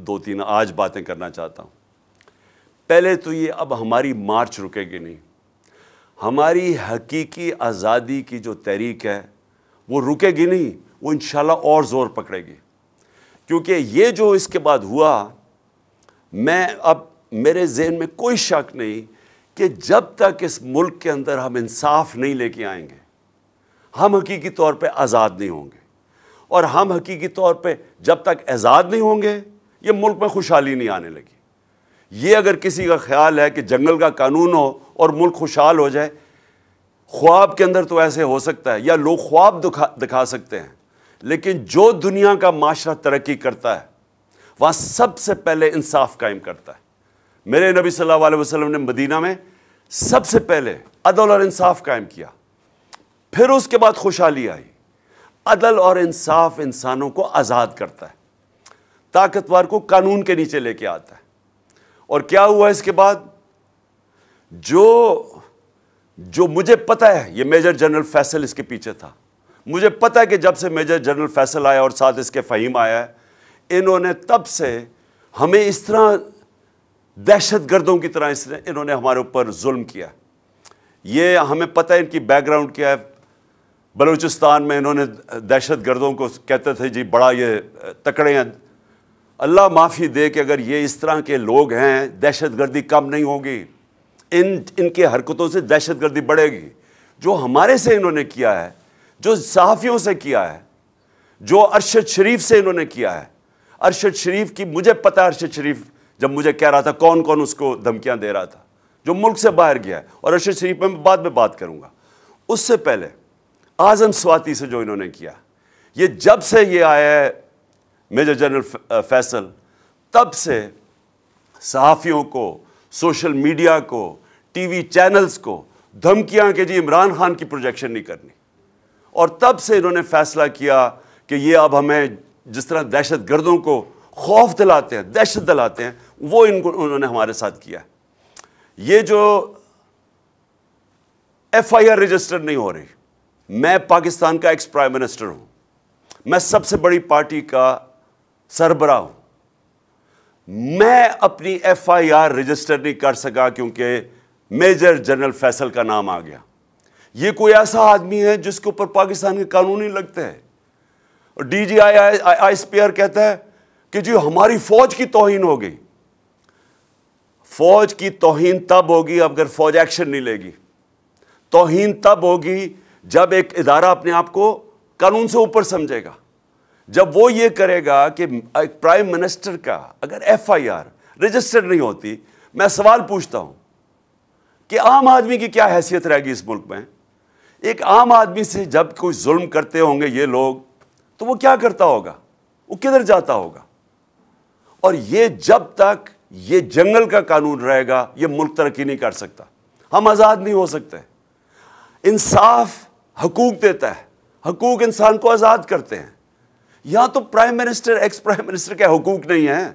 دو تین آج باتیں کرنا چاہتا ہوں۔ پہلے تو یہ اب ہماری مارچ رکے گی نہیں، ہماری حقیقی آزادی کی جو تحریک ہے وہ رکے گی نہیں، وہ انشاءاللہ اور زور پکڑے گی، کیونکہ یہ جو اس کے بعد ہوا، اب میرے ذہن میں کوئی شک نہیں کہ جب تک اس ملک کے اندر ہم انصاف نہیں لے کے آئیں گے، ہم حقیقی طور پہ آزاد نہیں ہوں گے، اور ہم حقیقی طور پہ جب تک آزاد نہیں ہوں گے یہ ملک میں خوشحالی نہیں آنے لگی۔ یہ اگر کسی کا خیال ہے کہ جنگل کا قانون ہو اور ملک خوشحال ہو جائے، خواب کے اندر تو ایسے ہو سکتا ہے، یا لوگ خواب دکھا سکتے ہیں، لیکن جو دنیا کا معاشرہ ترقی کرتا ہے وہاں سب سے پہلے انصاف قائم کرتا ہے۔ میرے نبی صلی اللہ علیہ وسلم نے مدینہ میں سب سے پہلے عدل اور انصاف قائم کیا، پھر اس کے بعد خوشحالی آئی۔ عدل اور انصاف انسانوں کو آزاد کرتا ہے، طاقتور کو قانون کے نیچے لے کے آتا ہے۔ اور کیا ہوا اس کے بعد؟ جو مجھے پتہ ہے، یہ میجر جنرل فیصل اس کے پیچھے تھا، مجھے پتہ ہے کہ جب سے میجر جنرل فیصل آیا اور ساتھ اس کے فہیم آیا ہے، انہوں نے تب سے ہمیں اس طرح دہشت گردوں کی طرح انہوں نے ہمارے اوپر ظلم کیا۔ یہ ہمیں پتہ ہے ان کی بیک گراؤنڈ کیا ہے۔ بلوچستان میں انہوں نے دہشت گردوں کو کہتے تھے جی بڑا یہ تکڑے ہیں۔ اللہ معافی دے کہ اگر یہ اس طرح کے لوگ ہیں، دہشت گردی کم نہیں ہوگی، ان کے حرکتوں سے دہشت گردی بڑھے گی۔ جو ہمارے سے انہوں نے کیا ہے، جو صحافیوں سے کیا ہے، جو ارشد شریف سے انہوں نے کیا ہے، ارشد شریف کی مجھے پتہ ہے، ارشد شریف جب مجھے کہہ رہا تھا کون کون اس کو دھمکیاں دے رہا تھا، جو ملک سے باہر گیا ہے، اور ارشد شریف میں بعد میں بات کروں گا۔ اس سے پہلے اعظم سواتی سے جو انہوں نے کیا، یہ جب سے یہ آیا ہے میجر جنرل فیصل، تب سے صحافیوں کو، سوشل میڈیا کو، ٹی وی چینلز کو دھمکیاں کہ جی عمران خان کی پروجیکشن نہیں کرنی، اور تب سے انہوں نے فیصلہ کیا کہ یہ اب ہمیں جس طرح دہشت گردوں کو خوف دلاتے ہیں، دہشت دلاتے ہیں، وہ انہوں نے ہمارے ساتھ کیا ہے۔ یہ جو ایف آئی آر رجسٹر نہیں ہو رہی، میں پاکستان کا ایکس پرائم منسٹر ہوں، میں سب سے بڑی پارٹی کا سربراہ ہوں، میں اپنی ایف آئی آر رجسٹر نہیں کر سکا کیونکہ میجر جنرل فیصل کا نام آ گیا۔ یہ کوئی ایسا آدمی ہے جس کے اوپر پاکستان کے قانون ہی لگتے ہیں، اور D G I S P R کہتا ہے کہ جی ہماری فوج کی توہین ہو گئی۔ فوج کی توہین تب ہوگی اگر فوج ایکشن نہیں لے گی، توہین تب ہوگی جب ایک ادارہ اپنے آپ کو قانون سے اوپر سمجھے گا، جب وہ یہ کرے گا کہ ایک پرائم منسٹر کا اگر ایف آئی آر رجسٹر نہیں ہوتی۔ میں سوال پوچھتا ہوں کہ عام آدمی کی کیا حیثیت رہے گی اس ملک میں؟ ایک عام آدمی سے جب کوئی ظلم کرتے ہوں گے یہ لوگ، تو وہ کیا کرتا ہوگا؟ وہ کدھر جاتا ہوگا؟ اور یہ جب تک یہ جنگل کا قانون رہے گا یہ ملک ترقی نہیں کر سکتا، ہم آزاد نہیں ہو سکتے۔ انصاف حقوق دیتا ہے، حقوق انسان کو آزاد کرتے ہیں۔ یہاں تو prime minister, ex prime minister کے حقوق نہیں ہیں۔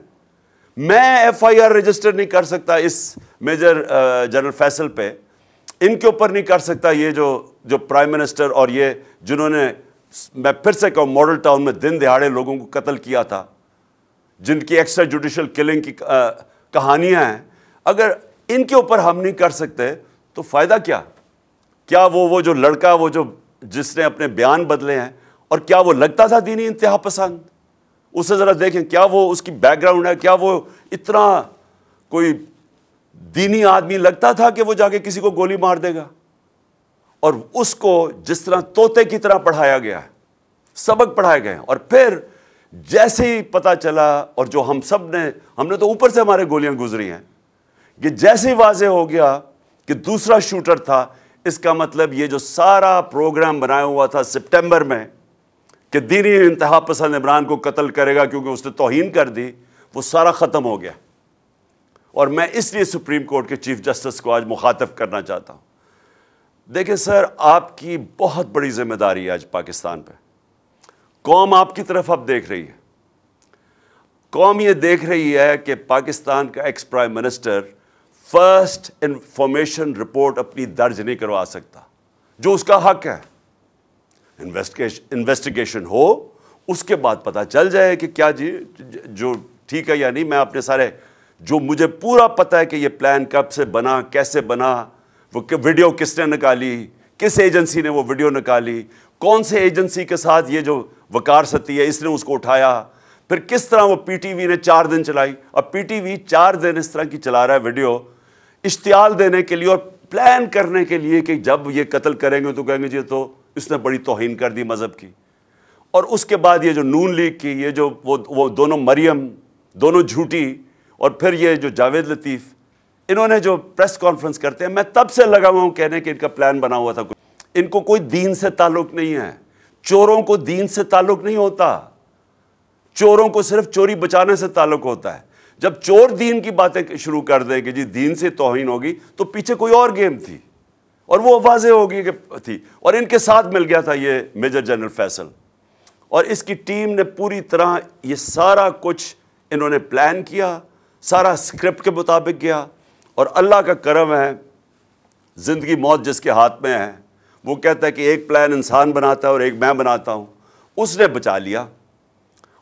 میں ایف آئی آر رجسٹر نہیں کر سکتا اس میجر جنرل فیصل پہ، ان کے اوپر نہیں کر سکتا یہ جو پرائم منسٹر اور یہ جنہوں نے، میں پھر سے کہوں، ماڈل ٹاؤن میں دن دہاڑے لوگوں کو قتل کیا تھا، جن کی ایکسٹرا جوڈیشل کلنگ کی کہانیاں ہیں، اگر ان کے اوپر ہم نہیں کر سکتے تو فائدہ کیا؟ کیا وہ جو لڑکا، وہ جس نے اپنے بیان بدلے ہیں، اور کیا وہ لگتا تھا دینی انتہا پسند؟ اسے ذرا دیکھیں، کیا وہ اس کی بیک گراؤنڈ ہے، کیا وہ اتنا کوئی دینی آدمی لگتا تھا کہ وہ جا کے کسی کو گولی مار دے گا؟ اور اس کو جس طرح طوطے کی طرح پڑھایا گیا ہے، سبق پڑھائے گئے ہیں، اور پھر جیسے ہی پتہ چلا، اور جو ہم نے تو اوپر سے ہمارے گولیاں گزری ہیں، کہ جیسے ہی واضح ہو گیا کہ دوسرا شوٹر تھا، اس کا مطلب یہ جو سارا پروگرام بنایا ہوا تھا سپٹمبر میں کہ دینی انتہا پسند عمران کو قتل کرے گا کیونکہ اس نے توہین کر دی، وہ سارا ختم ہو گیا۔ اور میں اس لیے سپریم کورٹ کے چیف جسٹس کو آج مخاطب کرنا چاہتا ہوں۔ دیکھیں سر، آپ کی بہت بڑی ذمہ داری ہے آج پاکستان پہ۔ قوم آپ کی طرف اب دیکھ رہی ہے، قوم یہ دیکھ رہی ہے کہ پاکستان کا ex prime minister first information report اپنی درج نہیں کروا سکتا، جو اس کا حق ہے۔ انویسٹیگیشن ہو، اس کے بعد پتہ چل جائے کہ کیا جی جو ٹھیک ہے یا نہیں. میں اپنے سارے جو مجھے پورا پتہ ہے کہ یہ پلان کب سے بنا, کیسے بنا, وہ ویڈیو کس نے نکالی, کس ایجنسی نے وہ ویڈیو نکالی, کون سے ایجنسی کے ساتھ یہ جو وقار ستی ہے اس نے اس کو اٹھایا, پھر کس طرح وہ پی ٹی وی نے 4 دن چلائی. اب پی ٹی وی 4 دن اس طرح کی چلا رہا ہے ویڈیو اشتعال دینے کے لیے اور پلان کرنے کے لیے کہ جب یہ قتل کریں گے تو کہیں گے جی تو اس نے بڑی توہین کر دی مذہب کی. اور اس کے بعد یہ جو نون لیگ کی یہ جو وہ دونوں مریم دونوں جھوٹی, اور پھر یہ جو جاوید لطیف, انہوں نے جو پریس کانفرنس کرتے ہیں, میں تب سے لگا ہوا ہوں کہنے کہ ان کا پلان بنا ہوا تھا. ان کو کوئی دین سے تعلق نہیں ہے. چوروں کو دین سے تعلق نہیں ہوتا. چوروں کو صرف چوری بچانے سے تعلق ہوتا ہے. جب چور دین کی باتیں شروع کر دیں کہ جی دین سے توہین ہوگی, تو پیچھے کوئی اور گیم تھی اور وہ واضح ہوگی کہ تھی. اور ان کے ساتھ مل گیا تھا یہ میجر جنرل فیصل, اور اس کی ٹیم نے پوری طرح یہ سارا کچھ انہوں نے پلان کیا, سارا اسکرپٹ کے مطابق گیا. اور اللہ کا کرم ہے, زندگی موت جس کے ہاتھ میں ہے, وہ کہتا ہے کہ ایک پلان انسان بناتا ہے اور ایک میں بناتا ہوں. اس نے بچا لیا.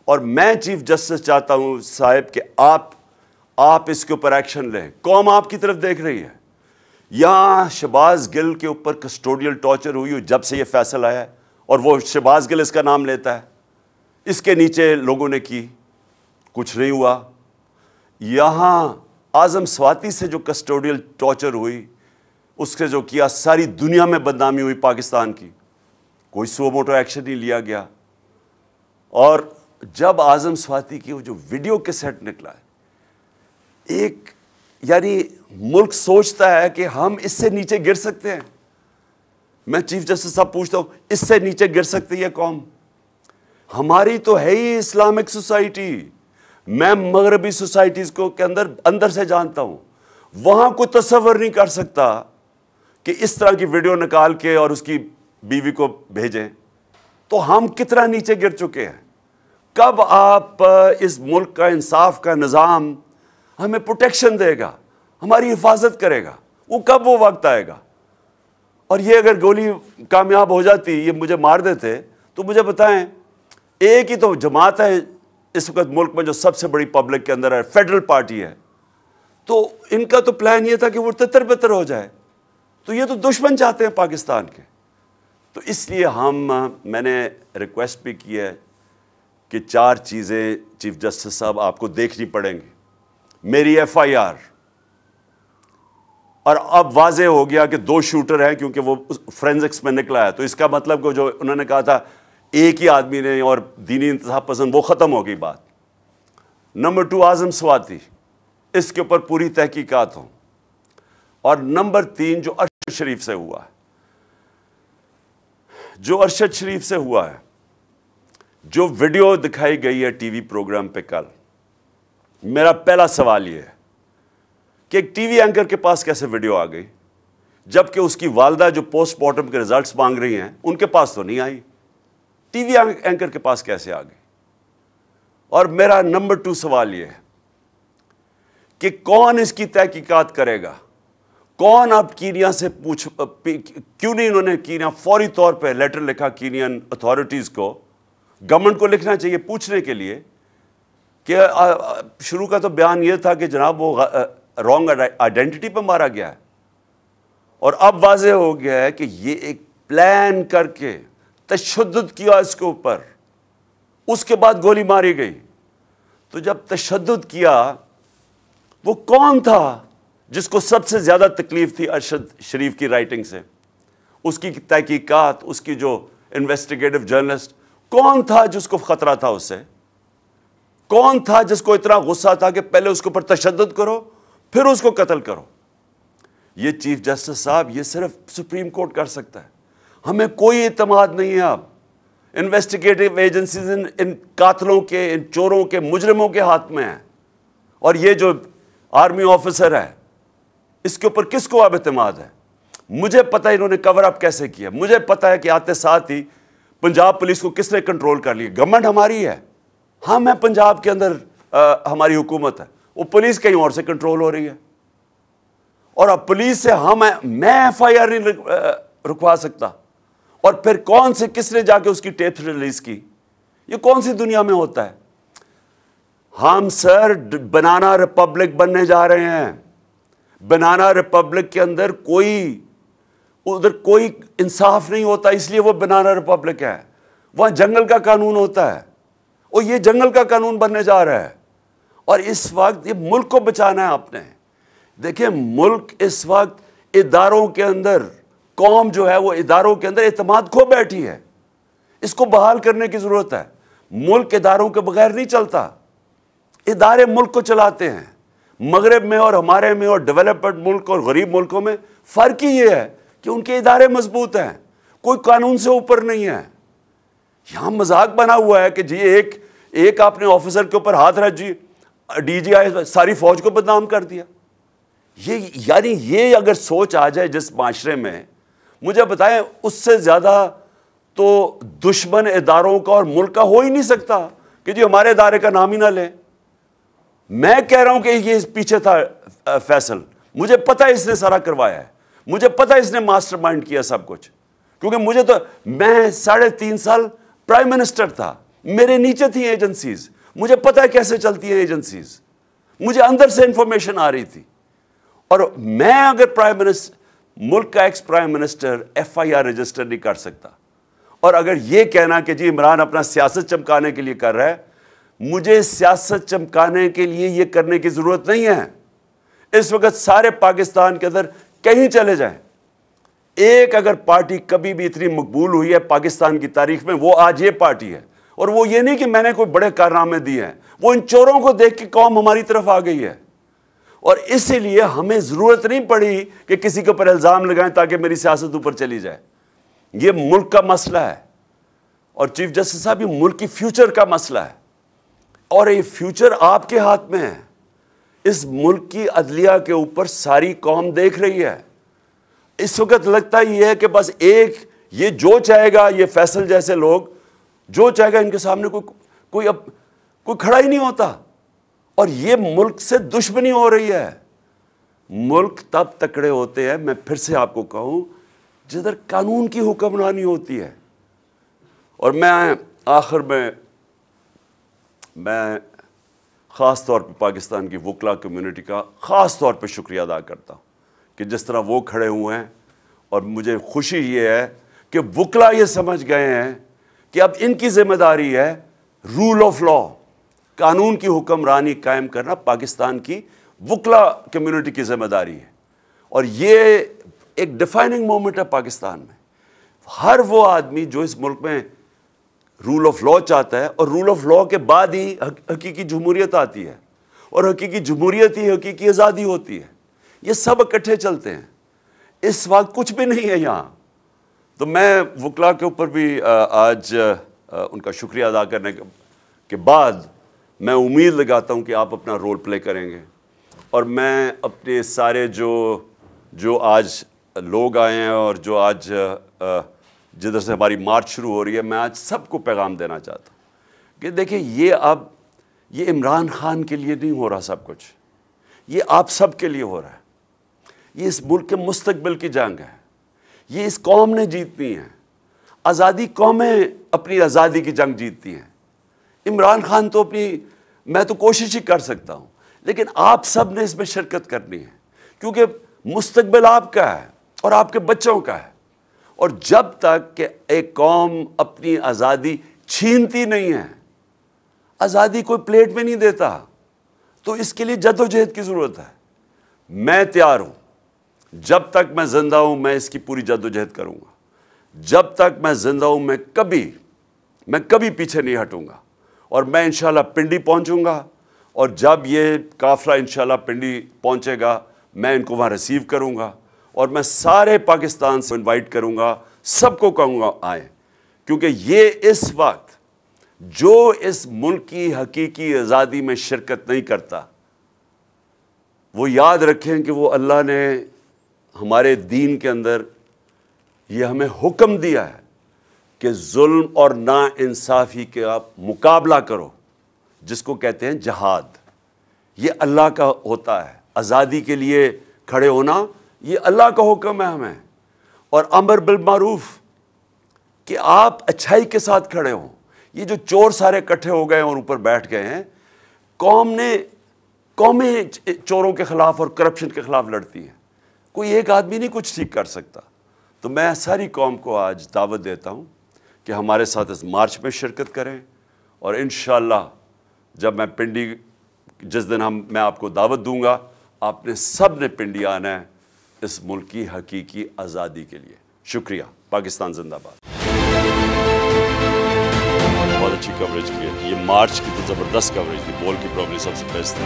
اور میں چیف جسٹس چاہتا ہوں صاحب کہ آپ اس کے اوپر ایکشن لیں. قوم آپ کی طرف دیکھ رہی ہے. یہاں شہباز گل کے اوپر کسٹوڈیل ٹارچر ہوئی جب سے یہ فیصل آیا ہے, اور وہ شہباز گل اس کا نام لیتا ہے. اس کے نیچے لوگوں نے کی, کچھ نہیں ہوا. یہاں اعظم سواتی سے جو کسٹوڈیل ٹارچر ہوئی, اس سے جو کیا, ساری دنیا میں بدنامی ہوئی پاکستان کی, کوئی سو موٹو ایکشن نہیں لیا گیا. اور جب اعظم سواتی کی وہ جو ویڈیو کیسٹ نکلا ہے, ایک یعنی ملک سوچتا ہے کہ ہم اس سے نیچے گر سکتے ہیں. میں چیف جسٹس صاحب پوچھتا ہوں, اس سے نیچے گر سکتی ہے قوم؟ ہماری تو ہے ہی اسلامک سوسائٹی. میں مغربی سوسائٹیز کو کے اندر سے جانتا ہوں. وہاں کوئی تصور نہیں کر سکتا کہ اس طرح کی ویڈیو نکال کے اور اس کی بیوی کو بھیجیں. تو ہم کتنا نیچے گر چکے ہیں. کب آپ اس ملک کا انصاف کا نظام ہمیں پروٹیکشن دے گا, ہماری حفاظت کرے گا؟ وہ کب وہ وقت آئے گا؟ اور یہ اگر گولی کامیاب ہو جاتی, یہ مجھے مار دیتے, تو مجھے بتائیں, ایک ہی تو جماعت ہے اس وقت ملک میں جو سب سے بڑی پبلک کے اندر ہے, فیڈرل پارٹی ہے. تو ان کا تو پلان یہ تھا کہ وہ تتر بتر ہو جائے. تو یہ تو دشمن چاہتے ہیں پاکستان کے. تو اس لیے میں نے ریکویسٹ بھی کی ہے کہ 4 چیزیں چیف جسٹس صاحب آپ کو دیکھنی پڑیں گی. میری ایف آئی آر, اور اب واضح ہو گیا کہ 2 شوٹر ہیں کیونکہ وہ فرینزکس میں نکلا ہے. تو اس کا مطلب کہ جو انہوں نے کہا تھا ایک ہی آدمی نے اور دینی انتخاب پسند, وہ ختم ہو گئی بات. نمبر 2 اعظم سواتی, اس کے اوپر پوری تحقیقات ہوں. اور نمبر 3 جو ارشد شریف سے ہوا ہے, جو ارشد شریف سے ہوا ہے, جو ویڈیو دکھائی گئی ہے ٹی وی پروگرام پہ کل, میرا پہلا سوال یہ ہے کہ ایک ٹی وی اینکر کے پاس کیسے ویڈیو آ گئی, جبکہ اس کی والدہ جو پوسٹ مارٹم کے ریزلٹس مانگ رہی ہیں ان کے پاس تو نہیں آئی. ٹی وی اینکر کے پاس کیسے آ گئی؟ اور میرا نمبر 2 سوال یہ ہے کہ کون اس کی تحقیقات کرے گا؟ کون اب کینیا سے کیوں نہیں انہوں نے کینیا فوری طور پہ لیٹر لکھا کینین اتھارٹیز کو, گورنمنٹ کو لکھنا چاہیے پوچھنے کے لیے کہ شروع کا تو بیان یہ تھا کہ جناب وہ رانگ آئیڈینٹی پہ مارا گیا ہے, اور اب واضح ہو گیا ہے کہ یہ ایک پلان کر کے تشدد کیا اس کے اوپر, اس کے بعد گولی ماری گئی. تو جب تشدد کیا, وہ کون تھا جس کو سب سے زیادہ تکلیف تھی ارشد شریف کی رائٹنگ سے, اس کی تحقیقات, اس کی جو انویسٹیگیٹو جرنلسٹ, کون تھا جس کو خطرہ تھا اس سے؟ کون تھا جس کو اتنا غصہ تھا کہ پہلے اس کے اوپر تشدد کرو پھر اس کو قتل کرو؟ یہ چیف جسٹس صاحب, یہ صرف سپریم کورٹ کر سکتا ہے. ہمیں کوئی اعتماد نہیں ہے اب. انویسٹیگیٹو ایجنسیز ان قاتلوں کے, ان چوروں کے, مجرموں کے ہاتھ میں ہیں. اور یہ جو آرمی آفیسر ہے, اس کے اوپر کس کو اب اعتماد ہے؟ مجھے پتہ ہے انہوں نے کور اپ کیسے کیا, مجھے پتہ ہے کہ آتے ساتھ ہی پنجاب پولیس کو کس نے کنٹرول کر لیا. گورنمنٹ ہماری ہے, ہم ہیں پنجاب کے اندر, ہماری حکومت ہے, وہ پولیس کہیں اور سے کنٹرول ہو رہی ہے. اور اب پولیس سے میں ایف آئی آر نہیں رکوا سکتا, اور پھر کون سے کس نے جا کے اس کی ٹیپ ریلیز کی؟ یہ کون سی دنیا میں ہوتا ہے؟ ہم سر بنانا ریپبلک بننے جا رہے ہیں. بنانا ریپبلک کے اندر ادھر کوئی انصاف نہیں ہوتا, اس لیے وہ بنانا ریپبلک ہے. وہاں جنگل کا قانون ہوتا ہے, اور یہ جنگل کا قانون بننے جا رہا ہے. اور اس وقت یہ ملک کو بچانا ہے آپ نے. دیکھیں ملک اس وقت اداروں کے اندر, قوم جو ہے وہ اداروں کے اندر اعتماد کھو بیٹھی ہے. اس کو بحال کرنے کی ضرورت ہے. ملک اداروں کے بغیر نہیں چلتا. ادارے ملک کو چلاتے ہیں. مغرب میں اور ہمارے میں اور ڈیولپڈ ملک اور غریب ملکوں میں فرق ہی یہ ہے کہ ان کے ادارے مضبوط ہیں, کوئی قانون سے اوپر نہیں ہے. یہاں مذاق بنا ہوا ہے کہ جی ایک آپ نے آفیسر کے اوپر ہاتھ رکھ, جی ڈی جی آئی ساری فوج کو بدنام کر دیا. یعنی یہ اگر سوچ آ جائے جس معاشرے میں, مجھے بتائیں اس سے زیادہ تو دشمن اداروں کا اور ملک کا ہو ہی نہیں سکتا کہ جی ہمارے ادارے کا نام ہی نہ لیں. میں کہہ رہا ہوں کہ یہ پیچھے تھا فیصل, مجھے پتہ اس نے سارا کروایا ہے, مجھے پتہ اس نے ماسٹر مائنڈ کیا سب کچھ, کیونکہ میں 3.5 سال پرائم منسٹر تھا, میرے نیچے تھی ایجنسیز, مجھے پتہ ہے کیسے چلتی ہیں ایجنسیز, مجھے اندر سے انفارمیشن آ رہی تھی. اور میں اگر پرائم منسٹر, ملک کا ex prime minister FIR register نہیں کر سکتا, اور اگر یہ کہنا کہ جی عمران اپنا سیاست چمکانے کے لیے کر رہا ہے, مجھے سیاست چمکانے کے لیے یہ کرنے کی ضرورت نہیں ہے. اس وقت سارے پاکستان کے اندر کہیں چلے جائیں, ایک اگر پارٹی کبھی بھی اتنی مقبول ہوئی ہے پاکستان کی تاریخ میں, وہ آج یہ پارٹی ہے. اور وہ یہ نہیں کہ میں نے کوئی بڑے کارنامے دیے ہیں, وہ ان چوروں کو دیکھ کے قوم ہماری طرف آ گئی ہے. اور اسی لیے ہمیں ضرورت نہیں پڑی کہ کسی کے اوپر الزام لگائیں تاکہ میری سیاست اوپر چلی جائے. یہ ملک کا مسئلہ ہے, اور چیف جسٹس صاحب یہ ملک کی فیوچر کا مسئلہ ہے, اور یہ فیوچر آپ کے ہاتھ میں ہے. اس ملک کی عدلیہ کے اوپر ساری قوم دیکھ رہی ہے. اس وقت لگتا ہی ہے کہ بس یہ جو چاہے گا, یہ فیصل جیسے لوگ جو چاہے گا, ان کے سامنے کوئی کھڑا ہی نہیں ہوتا. اور یہ ملک سے دشمنی ہو رہی ہے. ملک تب تکڑے ہوتے ہیں, میں پھر سے آپ کو کہوں, جدھر قانون کی حکمرانی ہوتی ہے. اور میں آخر میں خاص طور پہ پاکستان کی وکلا کمیونٹی کا خاص طور پہ شکریہ ادا کرتا ہوں کہ جس طرح وہ کھڑے ہوئے ہیں. اور مجھے خوشی یہ ہے کہ وکلا یہ سمجھ گئے ہیں کہ اب ان کی ذمہ داری ہے رول آف لا, قانون کی حکمرانی قائم کرنا پاکستان کی وکلا کمیونٹی کی ذمہ داری ہے. اور یہ ایک ڈیفائننگ مومنٹ ہے پاکستان میں. ہر وہ آدمی جو اس ملک میں رول آف لا چاہتا ہے, اور رول آف لا کے بعد ہی حقیقی جمہوریت آتی ہے, اور حقیقی جمہوریت ہی حقیقی آزادی ہوتی ہے. یہ سب اکٹھے چلتے ہیں. اس وقت کچھ بھی نہیں ہے یہاں. تو میں وکلا کے اوپر بھی آج ان کا شکریہ ادا کرنے کے بعد میں امید لگاتا ہوں کہ آپ اپنا رول پلے کریں گے. اور میں اپنے سارے جو آج لوگ آئے ہیں اور جو آج جدھر سے ہماری مارچ شروع ہو رہی ہے, میں آج سب کو پیغام دینا چاہتا ہوں کہ دیکھیں یہ عمران خان کے لیے نہیں ہو رہا سب کچھ, یہ آپ سب کے لیے ہو رہا ہے. یہ اس ملک کے مستقبل کی جنگ ہے. یہ اس قوم نے جیتنی ہے. آزادی قومیں اپنی آزادی کی جنگ جیتتی ہیں. عمران خان تو میں تو کوشش ہی کر سکتا ہوں, لیکن آپ سب نے اس میں شرکت کرنی ہے, کیونکہ مستقبل آپ کا ہے اور آپ کے بچوں کا ہے. اور جب تک کہ ایک قوم اپنی آزادی چھینتی نہیں ہے, آزادی کوئی پلیٹ میں نہیں دیتا, تو اس کے لیے جدوجہد کی ضرورت ہے. میں تیار ہوں, جب تک میں زندہ ہوں میں اس کی پوری جدوجہد کروں گا. جب تک میں زندہ ہوں میں کبھی پیچھے نہیں ہٹوں گا. اور میں انشاءاللہ پنڈی پہنچوں گا, اور جب یہ قافلہ انشاءاللہ پنڈی پہنچے گا میں ان کو وہاں ریسیو کروں گا, اور میں سارے پاکستان سے انوائٹ کروں گا, سب کو کہوں گا آئیں, کیونکہ یہ اس وقت جو اس ملک کی حقیقی آزادی میں شرکت نہیں کرتا, وہ یاد رکھیں کہ وہ اللہ نے ہمارے دین کے اندر یہ ہمیں حکم دیا ہے کہ ظلم اور ناانصافی کے آپ مقابلہ کرو, جس کو کہتے ہیں جہاد. یہ اللہ کا ہوتا ہے. آزادی کے لیے کھڑے ہونا یہ اللہ کا حکم ہے ہمیں. اور امر بالمعروف کہ آپ اچھائی کے ساتھ کھڑے ہوں. یہ جو چور سارے اکٹھے ہو گئے اور اوپر بیٹھ گئے ہیں, قومیں چوروں کے خلاف اور کرپشن کے خلاف لڑتی ہیں، کوئی ایک آدمی نہیں کچھ ٹھیک کر سکتا۔ تو میں ساری قوم کو آج دعوت دیتا ہوں کہ ہمارے ساتھ اس مارچ میں شرکت کریں، اور انشاءاللہ جب میں پنڈی جس دن میں آپ کو دعوت دوں گا، آپ نے سب نے پنڈی آنا ہے اس ملک کی حقیقی آزادی کے لیے۔ شکریہ۔ پاکستان زندہ باد۔ بہت اچھی کوریج کی ہے، یہ مارچ کی تو زبردست کوریج تھی، بول کی پرابلی سب سے بیسٹ تھی۔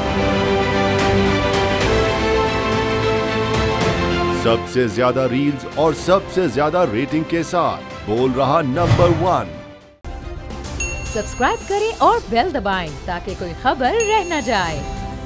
سب سے زیادہ ریلز اور سب سے زیادہ ریٹنگ کے ساتھ بول رہا نمبر 1۔ سبسکرائب کریں اور بیل دبائیں تاکہ کوئی خبر رہ نہ جائے۔